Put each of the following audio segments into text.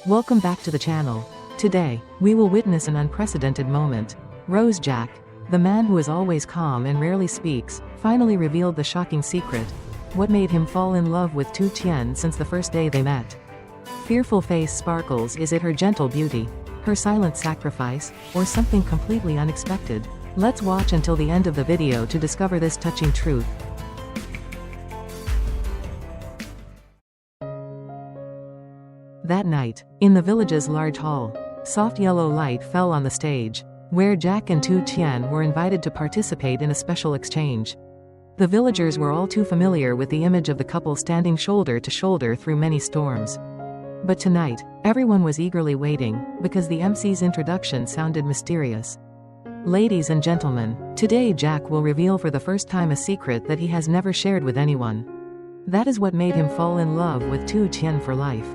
Welcome back to the channel. Today, we will witness an unprecedented moment. Rose Jack, the man who is always calm and rarely speaks, finally revealed the shocking secret. What made him fall in love with Tu Tien since the first day they met? Fearful face sparkles. Is it her gentle beauty, her silent sacrifice, or something completely unexpected? Let's watch until the end of the video to discover this touching truth. That night, in the village's large hall, soft yellow light fell on the stage, where Jack and Tu Tien were invited to participate in a special exchange. The villagers were all too familiar with the image of the couple standing shoulder to shoulder through many storms. But tonight, everyone was eagerly waiting, because the MC's introduction sounded mysterious. Ladies and gentlemen, today Jack will reveal for the first time a secret that he has never shared with anyone. That is what made him fall in love with Tu Tien for life.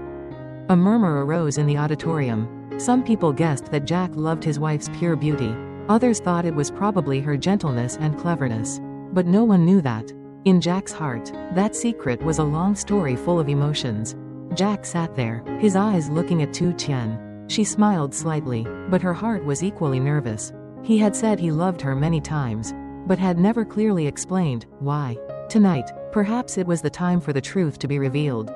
A murmur arose in the auditorium. Some people guessed that Jack loved his wife's pure beauty. Others thought it was probably her gentleness and cleverness. But no one knew that. In Jack's heart, that secret was a long story full of emotions. Jack sat there, his eyes looking at Tu Tien. She smiled slightly, but her heart was equally nervous. He had said he loved her many times, but had never clearly explained why. Tonight, perhaps it was the time for the truth to be revealed.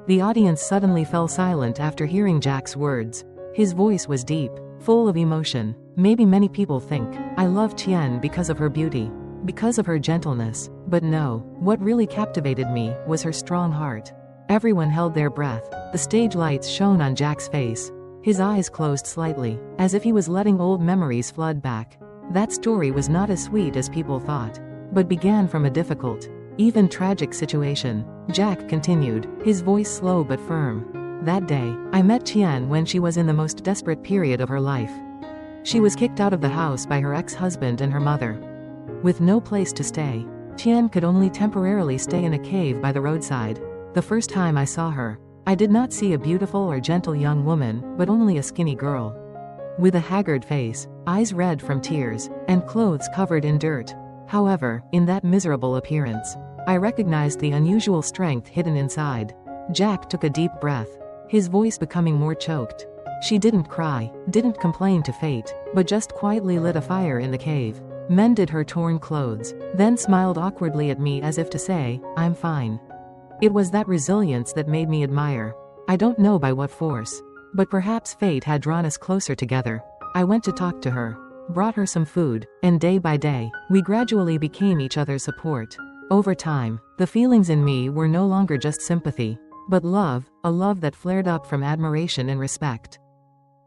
The audience suddenly fell silent after hearing Jack's words. His voice was deep, full of emotion. Maybe many people think, I love Tien because of her beauty, because of her gentleness. But no, what really captivated me was her strong heart. Everyone held their breath. The stage lights shone on Jack's face. His eyes closed slightly, as if he was letting old memories flood back. That story was not as sweet as people thought, but began from a difficult, even tragic situation. Jack continued, his voice slow but firm. That day, I met Tien when she was in the most desperate period of her life. She was kicked out of the house by her ex-husband and her mother. With no place to stay, Tien could only temporarily stay in a cave by the roadside. The first time I saw her, I did not see a beautiful or gentle young woman, but only a skinny girl. With a haggard face, eyes red from tears, and clothes covered in dirt. However, in that miserable appearance, I recognized the unusual strength hidden inside. Jack took a deep breath, his voice becoming more choked. She didn't cry, didn't complain to fate, but just quietly lit a fire in the cave, mended her torn clothes, then smiled awkwardly at me as if to say, I'm fine. It was that resilience that made me admire. I don't know by what force, but perhaps fate had drawn us closer together. I went to talk to her, brought her some food, and day by day, we gradually became each other's support. Over time, the feelings in me were no longer just sympathy, but love, a love that flared up from admiration and respect.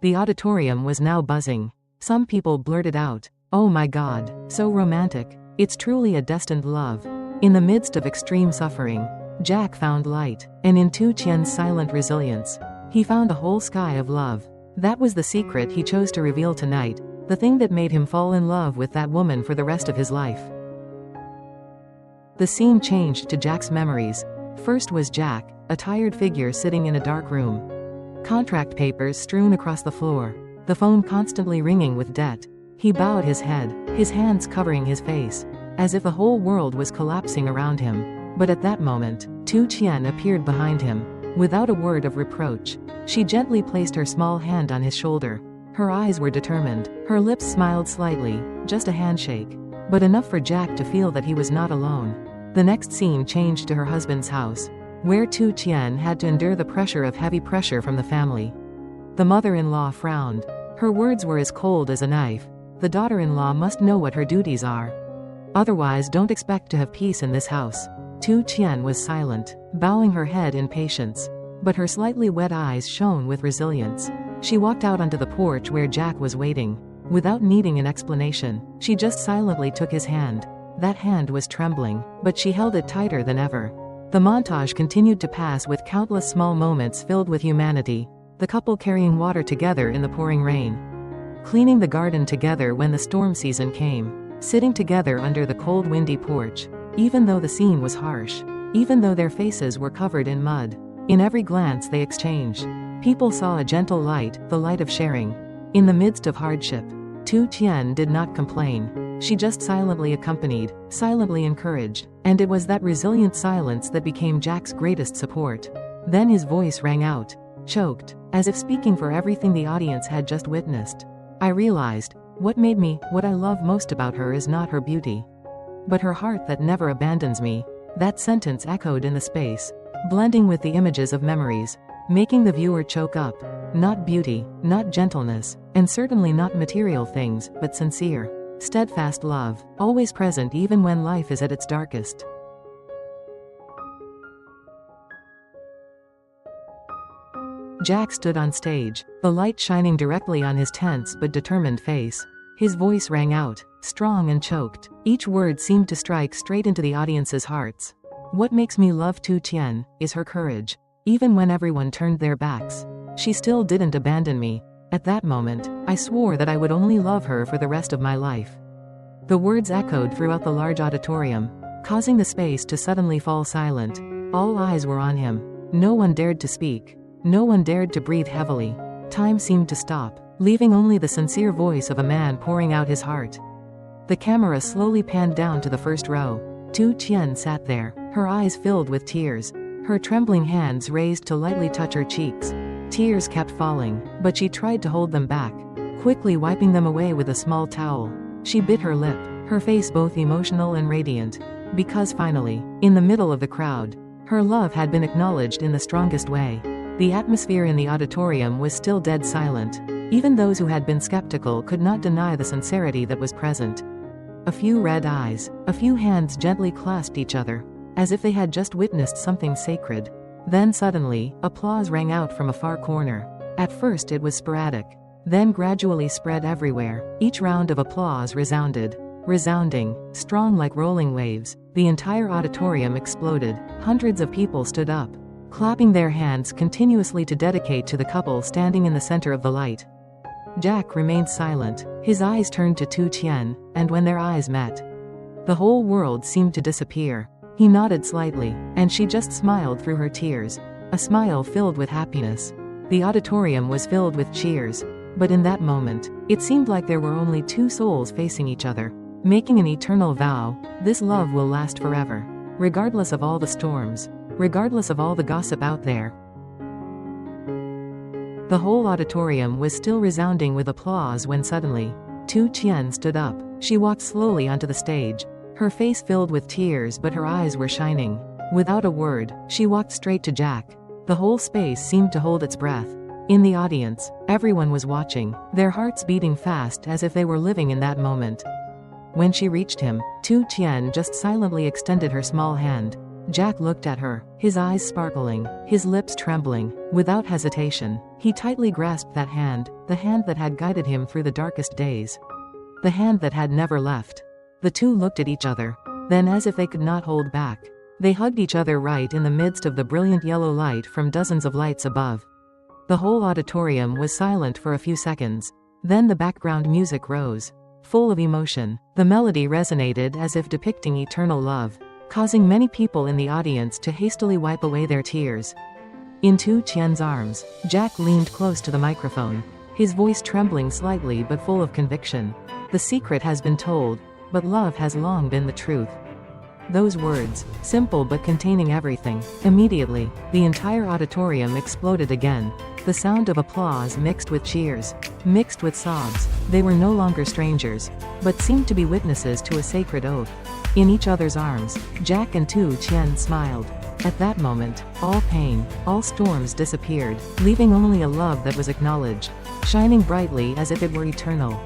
The auditorium was now buzzing. Some people blurted out, oh my God, so romantic. It's truly a destined love. In the midst of extreme suffering, Jack found light, and in Tu Tien's silent resilience, he found a whole sky of love. That was the secret he chose to reveal tonight, the thing that made him fall in love with that woman for the rest of his life. The scene changed to Jack's memories. First was Jack, a tired figure sitting in a dark room. Contract papers strewn across the floor, the phone constantly ringing with debt. He bowed his head, his hands covering his face, as if the whole world was collapsing around him. But at that moment, Tu Tien appeared behind him. Without a word of reproach, she gently placed her small hand on his shoulder. Her eyes were determined, her lips smiled slightly, just a handshake, but enough for Jack to feel that he was not alone. The next scene changed to her husband's house, where Tu Tien had to endure the pressure of heavy pressure from the family. The mother-in-law frowned. Her words were as cold as a knife. The daughter-in-law must know what her duties are. Otherwise, don't expect to have peace in this house. Tu Tien was silent, bowing her head in patience, but her slightly wet eyes shone with resilience. She walked out onto the porch where Jack was waiting. Without needing an explanation, she just silently took his hand. That hand was trembling, but she held it tighter than ever. The montage continued to pass with countless small moments filled with humanity. The couple carrying water together in the pouring rain, cleaning the garden together when the storm season came, sitting together under the cold windy porch. Even though the scene was harsh, even though their faces were covered in mud, in every glance they exchanged, people saw a gentle light, the light of sharing. In the midst of hardship, Tu Tien did not complain. She just silently accompanied, silently encouraged, and it was that resilient silence that became Jack's greatest support. Then his voice rang out, choked, as if speaking for everything the audience had just witnessed. I realized, what I love most about her is not her beauty, but her heart that never abandons me. That sentence echoed in the space, blending with the images of memories, making the viewer choke up. Not beauty, not gentleness, and certainly not material things, but sincere, steadfast love, always present even when life is at its darkest. Jack stood on stage, the light shining directly on his tense but determined face. His voice rang out, strong and choked. Each word seemed to strike straight into the audience's hearts. What makes me love Tu Tien is her courage. Even when everyone turned their backs, she still didn't abandon me. At that moment, I swore that I would only love her for the rest of my life. The words echoed throughout the large auditorium, causing the space to suddenly fall silent. All eyes were on him. No one dared to speak. No one dared to breathe heavily. Time seemed to stop, leaving only the sincere voice of a man pouring out his heart. The camera slowly panned down to the first row. Tu Tien sat there, her eyes filled with tears, her trembling hands raised to lightly touch her cheeks. Tears kept falling, but she tried to hold them back, quickly wiping them away with a small towel. She bit her lip, her face both emotional and radiant, because finally, in the middle of the crowd, her love had been acknowledged in the strongest way. The atmosphere in the auditorium was still dead silent. Even those who had been skeptical could not deny the sincerity that was present. A few red eyes, a few hands gently clasped each other, as if they had just witnessed something sacred. Then suddenly, applause rang out from a far corner. At first it was sporadic, then gradually spread everywhere. Each round of applause resounded. Resounding, strong like rolling waves, the entire auditorium exploded. Hundreds of people stood up, clapping their hands continuously to dedicate to the couple standing in the center of the light. Jack remained silent, his eyes turned to Tu Tien, and when their eyes met, the whole world seemed to disappear. He nodded slightly, and she just smiled through her tears, a smile filled with happiness. The auditorium was filled with cheers, but in that moment, it seemed like there were only two souls facing each other, making an eternal vow: this love will last forever, regardless of all the storms, regardless of all the gossip out there. The whole auditorium was still resounding with applause when suddenly, Tu Tien stood up. She walked slowly onto the stage, her face filled with tears but her eyes were shining. Without a word, she walked straight to Jack. The whole space seemed to hold its breath. In the audience, everyone was watching, their hearts beating fast as if they were living in that moment. When she reached him, Tu Tien just silently extended her small hand. Jack looked at her, his eyes sparkling, his lips trembling. Without hesitation, he tightly grasped that hand, the hand that had guided him through the darkest days, the hand that had never left. The two looked at each other, then as if they could not hold back, they hugged each other right in the midst of the brilliant yellow light from dozens of lights above. The whole auditorium was silent for a few seconds. Then the background music rose, full of emotion. The melody resonated as if depicting eternal love, causing many people in the audience to hastily wipe away their tears. In Tu Tien's arms, Jack leaned close to the microphone, his voice trembling slightly but full of conviction. The secret has been told, but love has long been the truth. Those words, simple but containing everything. Immediately, the entire auditorium exploded again. The sound of applause mixed with cheers, mixed with sobs. They were no longer strangers, but seemed to be witnesses to a sacred oath. In each other's arms, Jack and Tu Tien smiled. At that moment, all pain, all storms disappeared, leaving only a love that was acknowledged, shining brightly as if it were eternal.